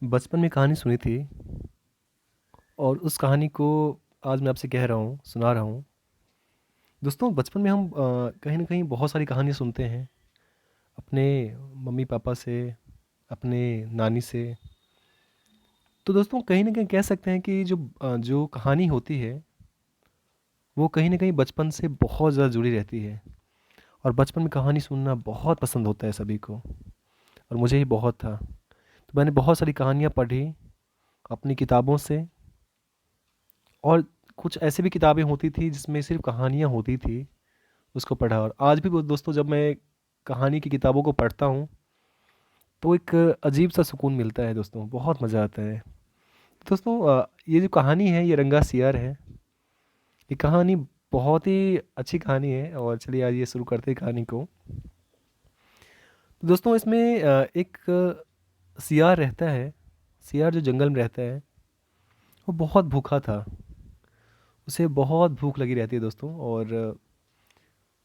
बचपन में कहानी सुनी थी और उस कहानी को आज मैं आपसे कह रहा हूँ, सुना रहा हूँ। दोस्तों बचपन में हम कहीं न कहीं बहुत सारी कहानियाँ सुनते हैं अपने मम्मी-पापा से, अपने नानी से। तो दोस्तों कहीं न कहीं कह सकते हैं कि जो कहानी होती है, वो कहीं न कहीं बचपन से बहुत ज़्यादा जुड़ी रहती है और बचपन में कहानी सुनना बहुत पसंद होता है सभी को और मुझे ही बहुत था। तो मैंने बहुत सारी कहानियाँ पढ़ी अपनी किताबों से और कुछ ऐसी भी किताबें होती थी जिसमें सिर्फ़ कहानियाँ होती थी, उसको पढ़ा। और आज भी वो दोस्तों जब मैं कहानी की किताबों को पढ़ता हूँ, तो एक अजीब-सा सुकून मिलता है दोस्तों, बहुत मज़ा आता है। दोस्तों ये जो कहानी है ये रंगा सियार है। ये कहानी बहुत ही अच्छी कहानी है और चलिए आइए शुरू करते हैं कहानी को। तो दोस्तों इसमें एक सियार रहता है, सियार जो जंगल में रहता है, वो बहुत भूखा था। उसे बहुत भूख लगी रहती है दोस्तों और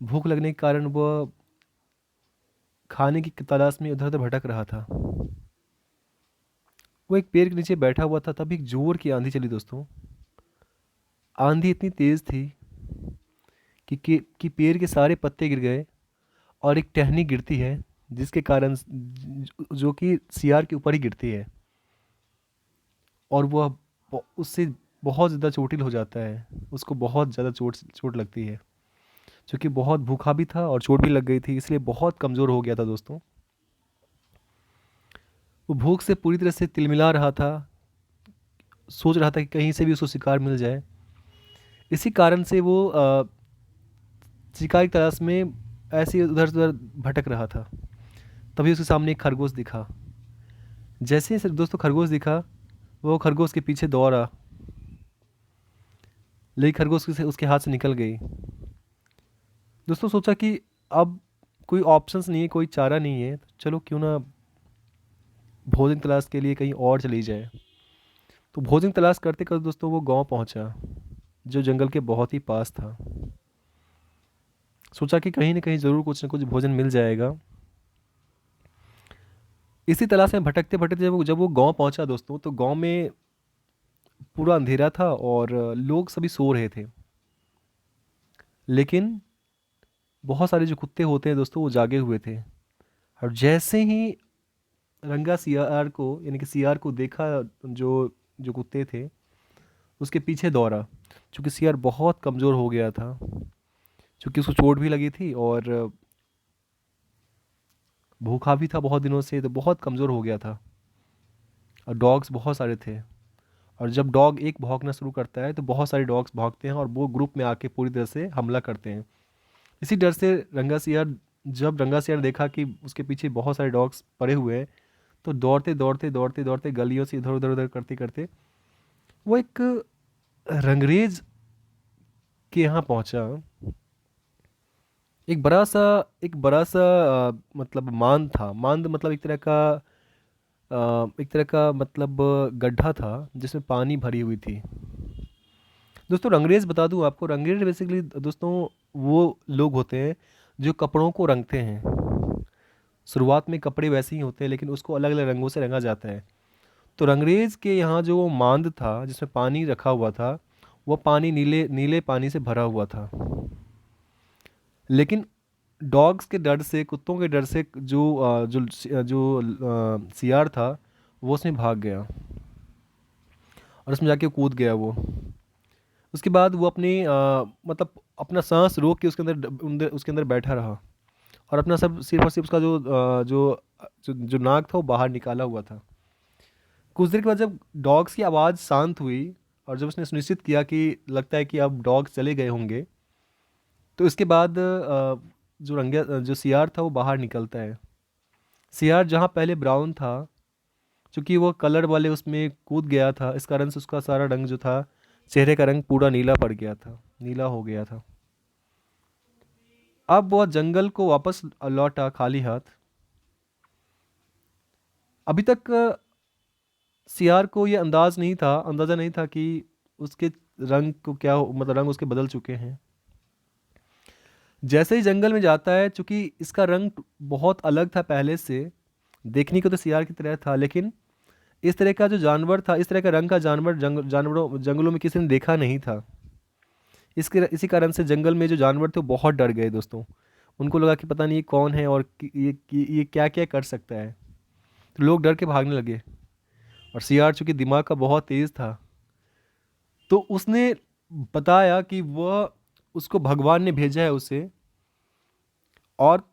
भूख लगने के कारण वह खाने की तलाश में इधर-उधर भटक रहा था। वो एक पेड़ के नीचे बैठा हुआ था तभी एक ज़ोर की आंधी चली दोस्तों। आंधी इतनी तेज़ थी कि पेड़ के सारे पत्ते गिर गए और एक टहनी गिरती है जिसके कारण जो कि सियार के ऊपर ही गिरती है और वह उससे बहुत ज़्यादा चोटिल हो जाता है। उसको बहुत ज़्यादा चोट चोट लगती है। चूँकि बहुत भूखा भी था और चोट भी लग गई थी इसलिए बहुत कमज़ोर हो गया था दोस्तों। वो भूख से पूरी तरह से तिलमिला रहा था, सोच रहा था कि कहीं से भी उसको शिकार मिल जाए। इसी कारण से वो शिकार की तलाश में ऐसे ही उधर-उधर भटक रहा था। तभी उसके सामने एक खरगोश दिखा। जैसे ही दोस्तों खरगोश दिखा, वो खरगोश के पीछे दौड़ा, लेकिन खरगोश उसके हाथ से निकल गई। दोस्तों सोचा कि अब कोई ऑप्शंस नहीं है, कोई चारा नहीं है, तो चलो क्यों ना भोजन तलाश के लिए कहीं और चली जाए। तो भोजन तलाश करते-करते दोस्तों वो गाँव पहुँचा, जो जंगल के बहुत ही पास था। सोचा कि कहीं न कहीं ज़रूर कुछ न कुछ भोजन मिल जाएगा। इसी तलाश में भटकते-भटकते जब वो गाँव पहुँचा दोस्तों, तो गाँव में पूरा अंधेरा था और लोग सभी सो रहे थे। लेकिन बहुत सारे जो कुत्ते होते हैं दोस्तों, वो जागे हुए थे और जैसे ही रंगा सियार को यानी कि सियार को देखा जो जो कुत्ते थे, उसके पीछे दौड़ा। चूँकि सियार बहुत कमज़ोर हो गया था, चूँकि उसको चोट भी लगी थी और भूखा भी था बहुत दिनों से, तो बहुत कमज़ोर हो गया था और डॉग्स बहुत सारे थे। और जब डॉग एक भौंकना शुरू करता है तो बहुत सारे डॉग्स भागते हैं और वो ग्रुप में आके पूरी तरह से हमला करते हैं। इसी डर से रंगा सियार देखा कि उसके पीछे बहुत सारे डॉग्स पड़े हुए हैं, तो दौड़ते गलियों से इधर उधर उधर करते करते वो रंगरेज के यहाँ पहुँचा। एक बड़ा सा मतलब मांद था। मांद मतलब एक तरह का मतलब गड्ढा था जिसमें पानी भरी हुई थी। दोस्तों रंगरेज बता दूं आपको, रंगरेज बेसिकली दोस्तों वो लोग होते हैं जो कपड़ों को रंगते हैं। शुरुआत में कपड़े वैसे ही होते हैं लेकिन उसको अलग अलग रंगों से रंगा जाता है। तो रंगरेज के यहाँ जो वो मांद था जिसमें पानी रखा हुआ था, वो पानी नीले नीले पानी से भरा हुआ था। लेकिन डॉग्स के डर से, कुत्तों के डर से सियार था, वो उसमें भाग गया और उसमें जाके कूद गया वो। उसके बाद वो मतलब अपना सांस रोक के उसके अंदर बैठा रहा और अपना सब सिर्फ और सिर्फ उसका जो नाक था वो बाहर निकाला हुआ था। कुछ देर के बाद जब डॉग्स की आवाज़ शांत हुई और जब उसने सुनिश्चित किया कि लगता है कि अब डॉग्स चले गए होंगे, तो इसके बाद जो सियार था वो बाहर निकलता है। सियार जहाँ पहले ब्राउन था, चूंकि वो कलर वाले उसमें कूद गया था, इस कारण से उसका सारा रंग जो था, चेहरे का रंग पूरा नीला पड़ गया था, नीला हो गया था। अब वह जंगल को वापस लौटा खाली हाथ। अभी तक सियार को ये अंदाज़ा नहीं था कि उसके रंग को मतलब रंग उसके बदल चुके हैं। जैसे ही जंगल में जाता है, चूंकि इसका रंग बहुत अलग था पहले से, देखने को तो सियार की तरह था लेकिन इस तरह का जो जानवर था, इस तरह का रंग का जानवर जंगलों में किसी ने देखा नहीं था। इसी कारण से जंगल में जो जानवर थे वो बहुत डर गए दोस्तों। उनको लगा कि पता नहीं ये कौन है और ये क्या क्या कर सकता है। तो लोग डर के भागने लगे। और सियार चूंकि दिमाग का बहुत तेज था, तो उसने बताया कि वह उसको भगवान ने भेजा है उसे। और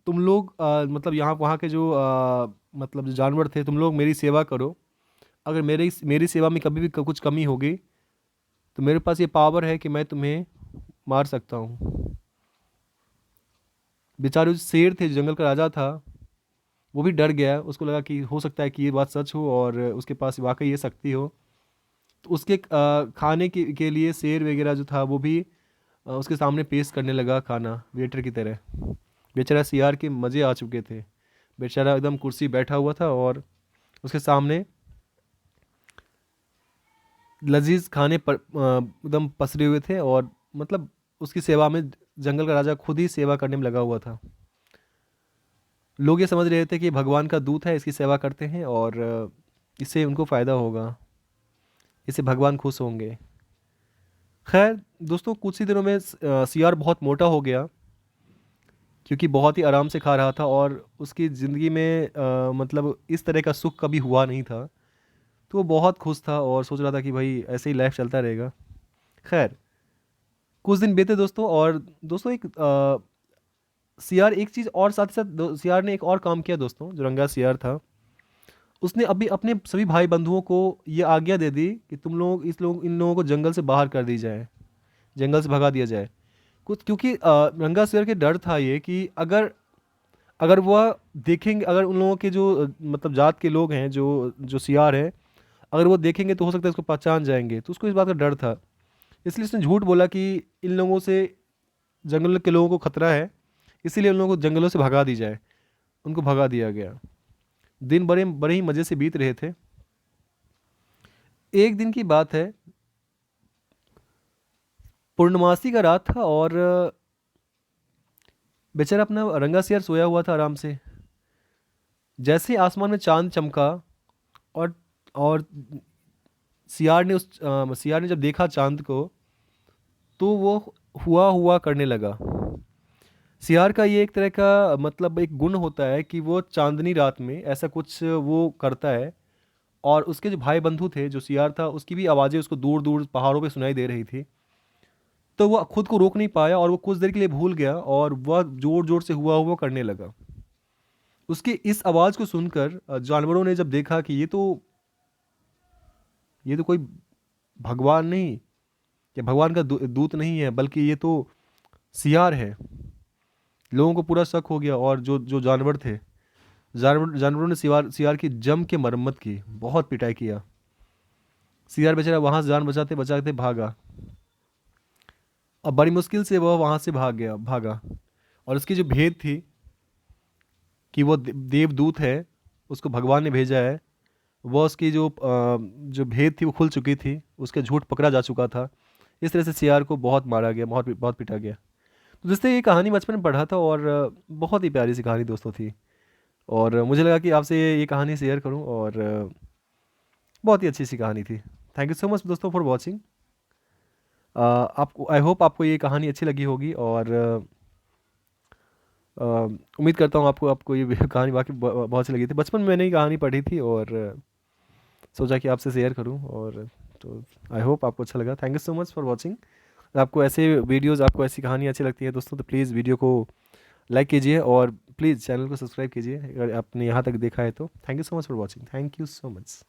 तुम लोग मतलब यहाँ वहाँ के जो मतलब जो जानवर थे, तुम लोग मेरी सेवा करो। अगर मेरी मेरी सेवा में कभी भी कुछ कमी होगी तो मेरे पास ये पावर है कि मैं तुम्हें मार सकता हूँ। बेचारे जो शेर थे, जो जंगल का राजा था, वो भी डर गया। उसको लगा कि हो सकता है कि ये बात सच हो और उसके पास वाकई ये शक्ति हो। तो उसके खाने के लिए शेर वगैरह जो था वो भी उसके सामने पेश करने लगा खाना, वेटर की तरह। बेचारा सियार के मज़े आ चुके थे। बेचारा एकदम कुर्सी बैठा हुआ था और उसके सामने लजीज खाने पर एकदम पसरे हुए थे। और मतलब उसकी सेवा में जंगल का राजा खुद ही सेवा करने में लगा हुआ था। लोग ये समझ रहे थे कि ये भगवान का दूत है, इसकी सेवा करते हैं और इससे उनको फ़ायदा होगा, इससे भगवान खुश होंगे। खैर दोस्तों, कुछ ही दिनों में सियार बहुत मोटा हो गया, क्योंकि बहुत ही आराम से खा रहा था और उसकी ज़िंदगी में मतलब इस तरह का सुख कभी हुआ नहीं था। तो वो बहुत खुश था और सोच रहा था कि भाई ऐसे ही लाइफ चलता रहेगा। खैर कुछ दिन बीते दोस्तों, और दोस्तों एक सियार एक चीज़ और साथ ही साथ सियार ने एक और काम किया दोस्तों। जो रंगा सियार था, उसने अभी अपने सभी भाई बंधुओं को ये आज्ञा दे दी कि तुम लोग इन लोगों को जंगल से बाहर कर दी जाए, जंगल से भगा दिया जाए। कुछ क्योंकि रंगा सियार के डर था ये कि अगर अगर वह देखेंगे, अगर उन लोगों के जो मतलब जात के लोग हैं, जो जो सियार हैं, अगर वो देखेंगे तो हो सकता है इसको पहचान जाएंगे। तो उसको इस बात का डर था, इसलिए उसने झूठ बोला कि इन लोगों से, जंगल के लोगों को खतरा है, इसीलिए उन लोगों को जंगलों से भगा दी जाए। उनको भगा दिया गया। दिन बड़े बड़े ही मज़े से बीत रहे थे। एक दिन की बात है, पूर्णमासी का रात था और बेचारा अपना रंगा सियार सोया हुआ था आराम से। जैसे ही आसमान में चांद चमका और और सियार ने जब देखा चांद को, तो वो हुआ हुआ करने लगा। सियार का ये एक तरह का मतलब एक गुण होता है कि वो चांदनी रात में ऐसा कुछ वो करता है। और उसके जो भाई बंधु थे, जो सियार था, उसकी भी आवाज़ें उसको दूर दूर पहाड़ों पे सुनाई दे रही थी। तो वो खुद को रोक नहीं पाया और वो कुछ देर के लिए भूल गया और वह जोर जोर से हुआ हुआ करने लगा। उसकी इस आवाज़ को सुनकर जानवरों ने जब देखा कि ये तो कोई भगवान नहीं, ये भगवान का दूत नहीं है, बल्कि ये तो सियार है। लोगों को पूरा शक हो गया और जो जो जानवर थे, जानवरों ने सियार की जम के मरम्मत की, बहुत पिटाई किया। सियार बेचारा वहां से जान बचाते बचाते भागा। अब बड़ी मुश्किल से वह वहां से भागा। और उसकी जो भेद थी कि वो देवदूत है, उसको भगवान ने भेजा है, वह उसकी जो भेद थी वो खुल चुकी थी, उसके झूठ पकड़ा जा चुका था। इस तरह से सियार को बहुत मारा गया, बहुत बहुत पिटा गया। तो जिससे ये कहानी बचपन में पढ़ा था और बहुत ही प्यारी सी कहानी दोस्तों थी। और मुझे लगा कि आपसे ये कहानी शेयर करूं और बहुत ही अच्छी सी कहानी थी। थैंक यू सो मच दोस्तों फॉर वॉचिंग। आपको, आई होप आपको ये कहानी अच्छी लगी होगी और उम्मीद करता हूँ आपको आपको ये कहानी वाकई बहुत अच्छी लगी थी। बचपन में मैंने ये कहानी पढ़ी थी और सोचा कि आपसे शेयर करूं। और तो आई होप आपको अच्छा लगा। Thank you so much for watching. आपको ऐसे वीडियोस, आपको ऐसी कहानी अच्छी लगती है दोस्तों, तो प्लीज़ वीडियो को लाइक कीजिए और प्लीज़ चैनल को सब्सक्राइब कीजिए अगर आपने यहाँ तक देखा है तो। Thank you so much for watching. Thank you so much.